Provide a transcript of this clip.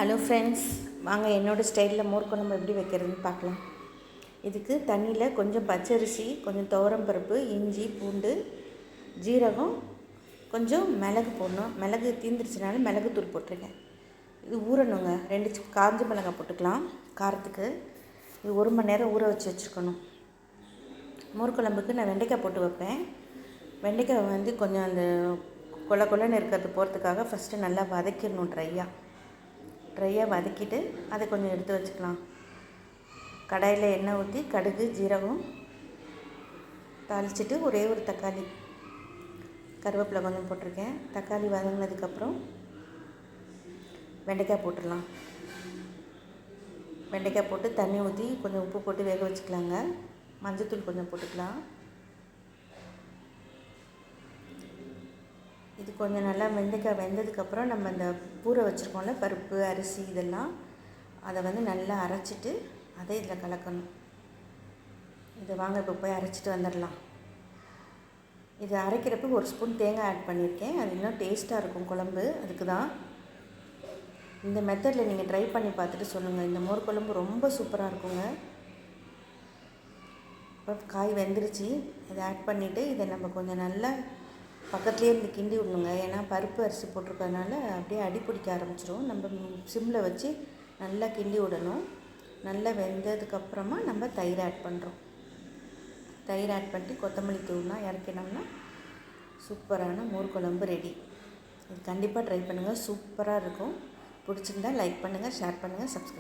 Hello friends, வாங்க என்னோடய ஸ்டைலில் மோர் குழம்பு எப்படி வைக்கிறதுன்னு பார்க்கலாம். இதுக்கு தண்ணியில் கொஞ்சம் பச்சரிசி, கொஞ்சம் துவரம்பருப்பு, இஞ்சி, பூண்டு, ஜீரகம், கொஞ்சம் மிளகு போடணும். மிளகு தீந்துருச்சுனாலும் மிளகுத்தூள் போட்டிருக்கேன். இது ஊறணுங்க. 2 காஞ்ச மிளகாய் போட்டுக்கலாம் காரத்துக்கு. இது 1 மணி நேரம் ஊற வச்சுருக்கணும். மோர் குழம்புக்கு நான் வெண்டைக்காய் போட்டு வைப்பேன். வெண்டைக்காய் கொஞ்சம் அந்த கொலன்னு இருக்கிறது போகிறதுக்காக ஃபஸ்ட்டு நல்லா வதக்கிடணும். ட்ரையாக வதக்கிட்டு அதை கொஞ்சம் எடுத்து வச்சுக்கலாம். கடாயில் எண்ணெய் ஊற்றி கடுகு, ஜீரகம் தாளிச்சிட்டு ஒரே ஒரு தக்காளி, கருவேப்பிலை கொஞ்சம் போட்டிருக்கேன். தக்காளி வதங்கினதுக்கப்புறம் வெண்டைக்காய் போட்டுடலாம். வெண்டைக்காய் போட்டு தண்ணி ஊற்றி கொஞ்சம் உப்பு போட்டு வேக வச்சுக்கலாங்க. மஞ்சத்தூள் கொஞ்சம் போட்டுக்கலாம். இது கொஞ்சம் நல்லா வெண்டைக்காய் வெந்ததுக்கப்புறம் நம்ம இந்த ஊற வச்சுருக்கோம்ல பருப்பு, அரிசி இதெல்லாம், அதை நல்லா அரைச்சிட்டு அதை இதில் கலக்கணும். இதை வாங்க இப்போ போய் அரைச்சிட்டு வந்துடலாம். இது அரைக்கிறப்ப 1 ஸ்பூன் தேங்காய் ஆட் பண்ணியிருக்கேன். அது இன்னும் டேஸ்ட்டாக இருக்கும் குழம்பு. அதுக்கு தான் இந்த மெத்தடில் நீங்கள் ட்ரை பண்ணி பார்த்துட்டு சொல்லுங்கள். இந்த மோர் குழம்பு ரொம்ப சூப்பராக இருக்குங்க. இப்போ காய் வெந்துருச்சு. இதை ஆட் பண்ணிவிட்டு இதை நம்ம கொஞ்சம் நல்லா பக்கத்துலேயே இருந்து கிண்டி விடணுங்க. ஏன்னா பருப்பு, அரிசி போட்டிருக்கறதுனால அப்படியே அடி பிடிக்க ஆரம்பிச்சிடும். நம்ம சிம்மில் வச்சு நல்லா கிண்டி விடணும். நல்லா வெந்ததுக்கப்புறமா நம்ம தயிர் ஆட் பண்ணுறோம். தயிர் ஆட் பண்ணிட்டு கொத்தமல்லி தூள்லாம் இறக்கினோம்னா சூப்பரான மோர் குழம்பு ரெடி. இது கண்டிப்பாக ட்ரை பண்ணுங்கள். சூப்பராக இருக்கும். பிடிச்சிருந்தால் லைக் பண்ணுங்கள், ஷேர் பண்ணுங்கள், சப்ஸ்கிரைப்